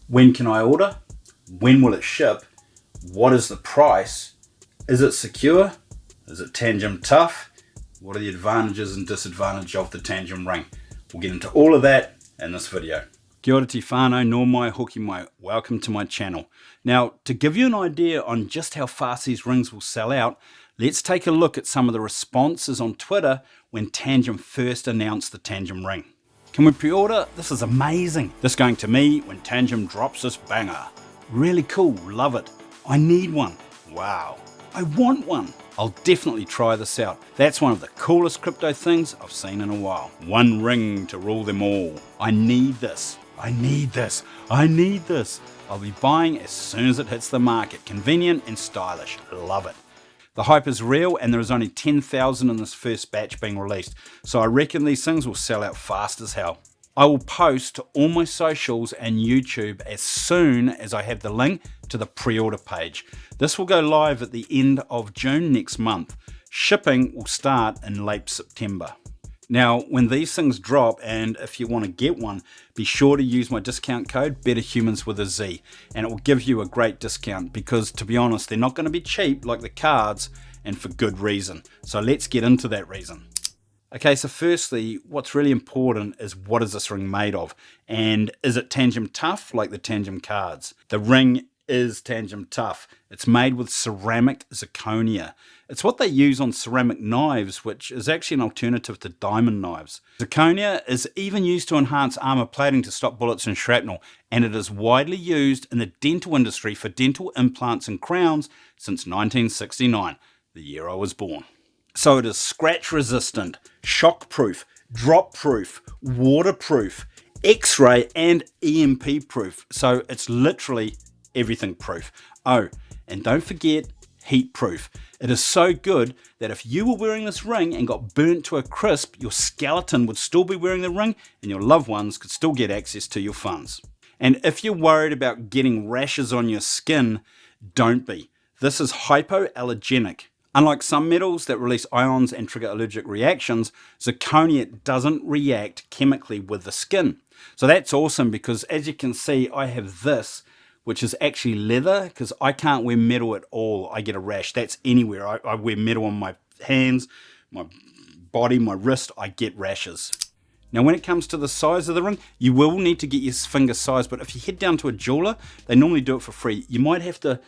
When can I order? When will it ship? What is the price? Is it secure? Is it Tangem tough? What are the advantages and disadvantages of the Tangem Ring? We'll get into all of that in this video. Kia ora te whānau, nō mai, hoki mai. Welcome to my channel. Now, to give you an idea on just how fast these rings will sell out, let's take a look at some of the responses on Twitter when Tangem first announced the Tangem Ring. Can we pre-order? This is amazing. This going to me when Tangem drops this banger. Really cool, love it. I need one. Wow. I want one. I'll definitely try this out. That's one of the coolest crypto things I've seen in a while. One ring to rule them all. I need this. I need this. I need this. I'll be buying as soon as it hits the market. Convenient and stylish. Love it. The hype is real and there is only 10,000 in this first batch being released. So I reckon these things will sell out fast as hell. I will post to all my socials and YouTube as soon as I have the link to the pre-order page. This will go live at the end of June next month. Shipping will start in late September. Now, when these things drop, and if you want to get one, be sure to use my discount code BetterHumans with a Z, and it will give you a great discount because, to be honest, they're not going to be cheap like the cards, and for good reason. So let's get into that reason. Okay, so firstly, what's really important is what is this ring made of? And is it Tangem tough like the Tangem cards? The ring is Tangem tough. It's made with ceramic zirconia. It's what they use on ceramic knives, which is actually an alternative to diamond knives. Zirconia is even used to enhance armor plating to stop bullets and shrapnel, and it is widely used in the dental industry for dental implants and crowns since 1969, the year I was born. So it is scratch resistant, shock proof, drop proof, waterproof, X-ray and EMP proof. So it's literally everything proof. Oh, and don't forget heat proof. It is so good that if you were wearing this ring and got burnt to a crisp, your skeleton would still be wearing the ring and your loved ones could still get access to your funds. And if you're worried about getting rashes on your skin, don't be. This is hypoallergenic. Unlike some metals that release ions and trigger allergic reactions, zirconia doesn't react chemically with the skin. So that's awesome because as you can see, I have this, which is actually leather, because I can't wear metal at all. I get a rash. That's anywhere. I wear metal on my hands, my body, my wrist, I get rashes. Now when it comes to the size of the ring, you will need to get your finger size, but if you head down to a jeweler, they normally do it for free. You might have to,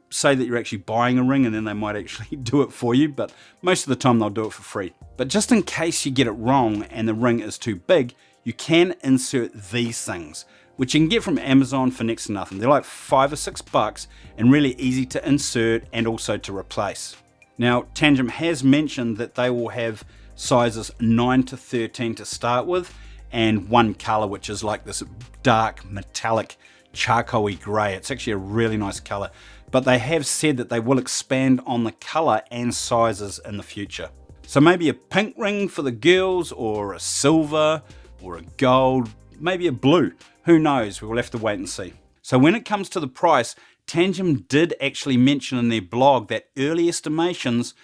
say that you're actually buying a ring and then they might actually do it for you, but most of the time they'll do it for free. But just in case you get it wrong and the ring is too big, you can insert these things, which you can get from Amazon for next to nothing. They're like $5 or $6 and really easy to insert and also to replace. Now, Tangem has mentioned that they will have sizes 9 to 13 to start with, and one color, which is like this dark metallic charcoal-y gray. It's actually a really nice color, but they have said that they will expand on the color and sizes in the future. So maybe a pink ring for the girls, or a silver, or a gold, maybe a blue. Who knows? We'll have to wait and see. So when it comes to the price, Tangem did actually mention in their blog that early estimations,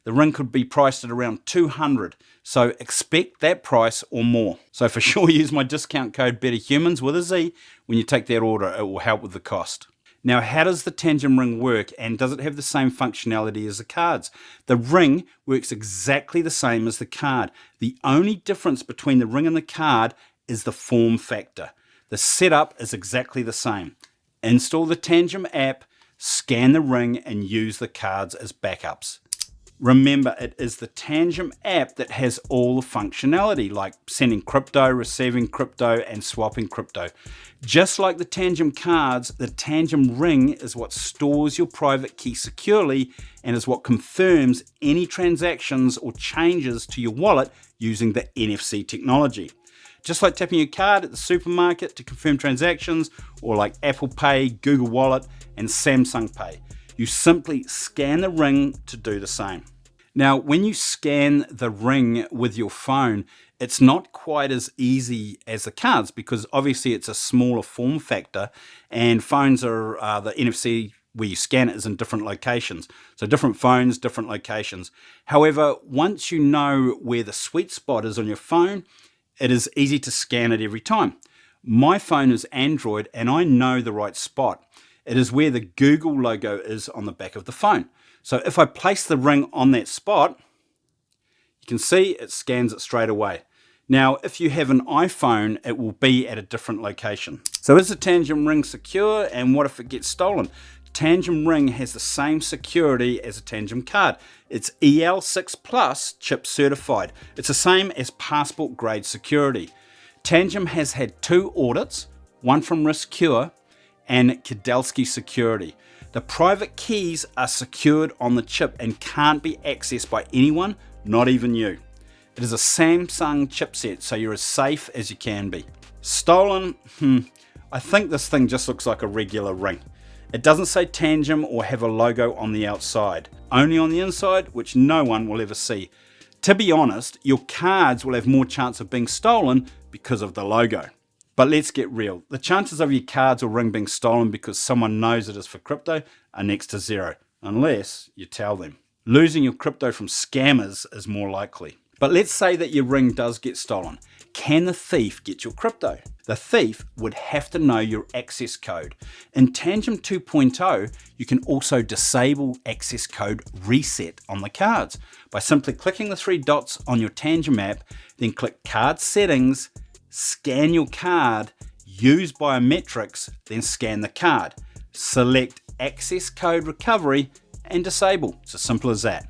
the ring could be priced at around $200. So expect that price or more. So for sure use my discount code BetterHumans with a Z when you take that order. It will help with the cost. Now, how does the Tangem Ring work, and does it have the same functionality as the cards? The ring works exactly the same as the card. The only difference between the ring and the card is the form factor. The setup is exactly the same. Install the Tangem app, scan the ring, and use the cards as backups. Remember, it is the Tangem app that has all the functionality, like sending crypto, receiving crypto, and swapping crypto. Just like the Tangem cards, the Tangem Ring is what stores your private key securely and is what confirms any transactions or changes to your wallet using the NFC technology. Just like tapping your card at the supermarket to confirm transactions, or like Apple Pay, Google Wallet, and Samsung Pay. You simply scan the ring to do the same. Now, when you scan the ring with your phone, it's not quite as easy as the cards because obviously it's a smaller form factor and phones are the NFC where you scan it is in different locations. So different phones, different locations. However, once you know where the sweet spot is on your phone, it is easy to scan it every time. My phone is Android and I know the right spot. It is where the Google logo is on the back of the phone. So if I place the ring on that spot, you can see it scans it straight away. Now, if you have an iPhone, it will be at a different location. So is the Tangem Ring secure, and what if it gets stolen? Tangem Ring has the same security as a Tangem card. It's EL6 Plus chip certified. It's the same as passport grade security. Tangem has had 2 audits, one from RiskCure and Kedelsky Security. The private keys are secured on the chip and can't be accessed by anyone, not even you. It is a Samsung chipset, so you're as safe as you can be. Stolen? I think this thing just looks like a regular ring. It doesn't say Tangem or have a logo on the outside, only on the inside, which no one will ever see. To be honest, your cards will have more chance of being stolen because of the logo. But let's get real. The chances of your cards or ring being stolen because someone knows it is for crypto are next to zero, unless you tell them. Losing your crypto from scammers is more likely. But let's say that your ring does get stolen. Can the thief get your crypto? The thief would have to know your access code. In Tangem 2.0, you can also disable access code reset on the cards by simply clicking the 3 dots on your Tangem app, then click Card Settings, scan your card, use biometrics, then scan the card. Select Access Code Recovery and disable. It's as simple as that.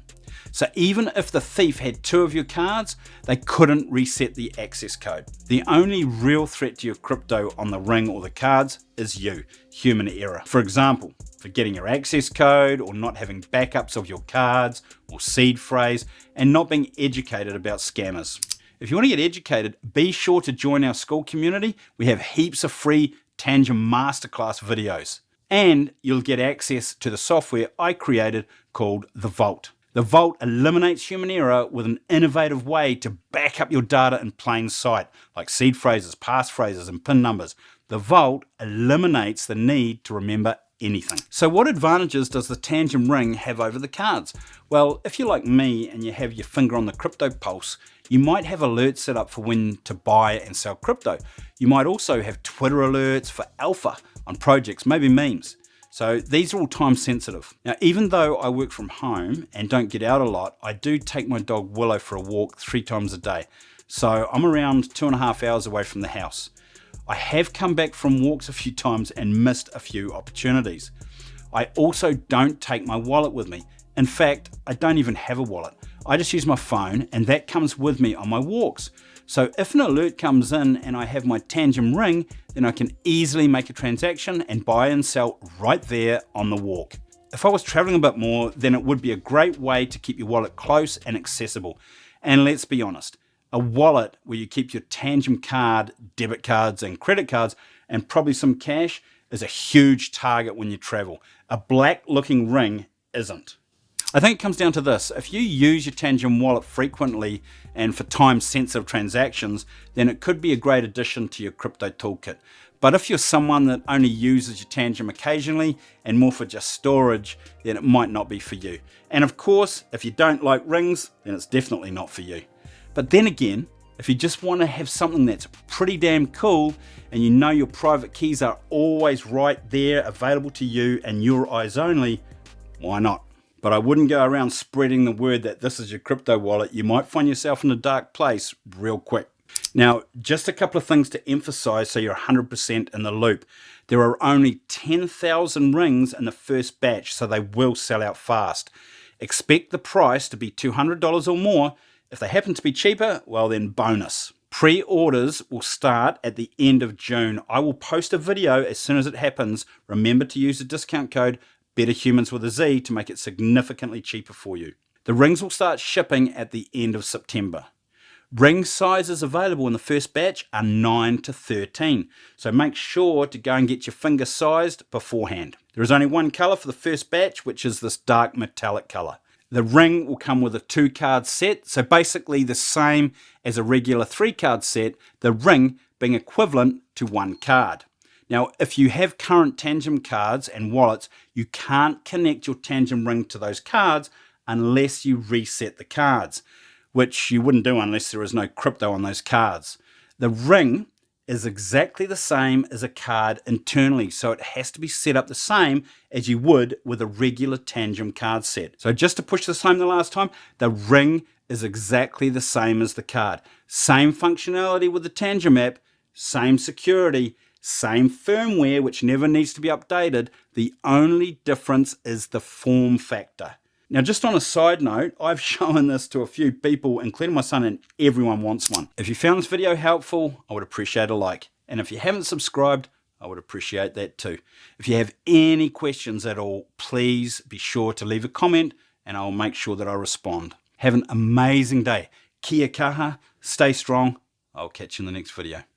So even if the thief had 2 of your cards, they couldn't reset the access code. The only real threat to your crypto on the ring or the cards is you, human error. For example, forgetting your access code, or not having backups of your cards or seed phrase, and not being educated about scammers. If you want to get educated, be sure to join our school community. We have heaps of free Tangem Masterclass videos. And you'll get access to the software I created called The Vault. The Vault eliminates human error with an innovative way to back up your data in plain sight, like seed phrases, passphrases, and PIN numbers. The Vault eliminates the need to remember anything. So what advantages does the Tangem Ring have over the cards? Well, if you're like me and you have your finger on the crypto pulse, you might have alerts set up for when to buy and sell crypto. You might also have Twitter alerts for alpha on projects, maybe memes. So these are all time sensitive. Now, even though I work from home and don't get out a lot, I do take my dog Willow for a walk 3 times a day. So I'm around 2.5 hours away from the house. I have come back from walks a few times and missed a few opportunities. I also don't take my wallet with me. In fact, I don't even have a wallet. I just use my phone, and that comes with me on my walks. So if an alert comes in and I have my Tangem Ring, then I can easily make a transaction and buy and sell right there on the walk. If I was traveling a bit more, then it would be a great way to keep your wallet close and accessible. And let's be honest, a wallet where you keep your Tangem card, debit cards and credit cards, and probably some cash is a huge target when you travel. A black looking ring isn't. I think it comes down to this. If you use your Tangem wallet frequently and for time-sensitive transactions, then it could be a great addition to your crypto toolkit. But if you're someone that only uses your Tangem occasionally and more for just storage, then it might not be for you. And of course, if you don't like rings, then it's definitely not for you. But then again, if you just want to have something that's pretty damn cool and you know your private keys are always right there available to you and your eyes only, why not? But I wouldn't go around spreading the word that this is your crypto wallet. You might find yourself in a dark place real quick. Now, just a couple of things to emphasize so you're 100% in the loop. There are only 10,000 rings in the first batch, so they will sell out fast. Expect the price to be $200 or more. If they happen to be cheaper, well then bonus. Pre-orders will start at the end of June. I will post a video as soon as it happens. Remember to use the discount code Better Humans with a Z to make it significantly cheaper for you. The rings will start shipping at the end of September. Ring sizes available in the first batch are 9 to 13, so make sure to go and get your finger sized beforehand. There is only one colour for the first batch, which is this dark metallic colour. The ring will come with a 2-card set, so basically the same as a regular 3-card set, the ring being equivalent to 1 card. Now, if you have current Tangem cards and wallets, you can't connect your Tangem Ring to those cards unless you reset the cards, which you wouldn't do unless there is no crypto on those cards. The ring is exactly the same as a card internally, so it has to be set up the same as you would with a regular Tangem card set. So just to push this home the last time, the ring is exactly the same as the card. Same functionality with the Tangem app, same security, same firmware, which never needs to be updated. The only difference is the form factor. Now, just on a side note, I've shown this to a few people, including my son, and everyone wants one. If you found this video helpful, I would appreciate a like. And if you haven't subscribed, I would appreciate that too. If you have any questions at all, please be sure to leave a comment and I'll make sure that I respond. Have an amazing day. Kia kaha, stay strong. I'll catch you in the next video.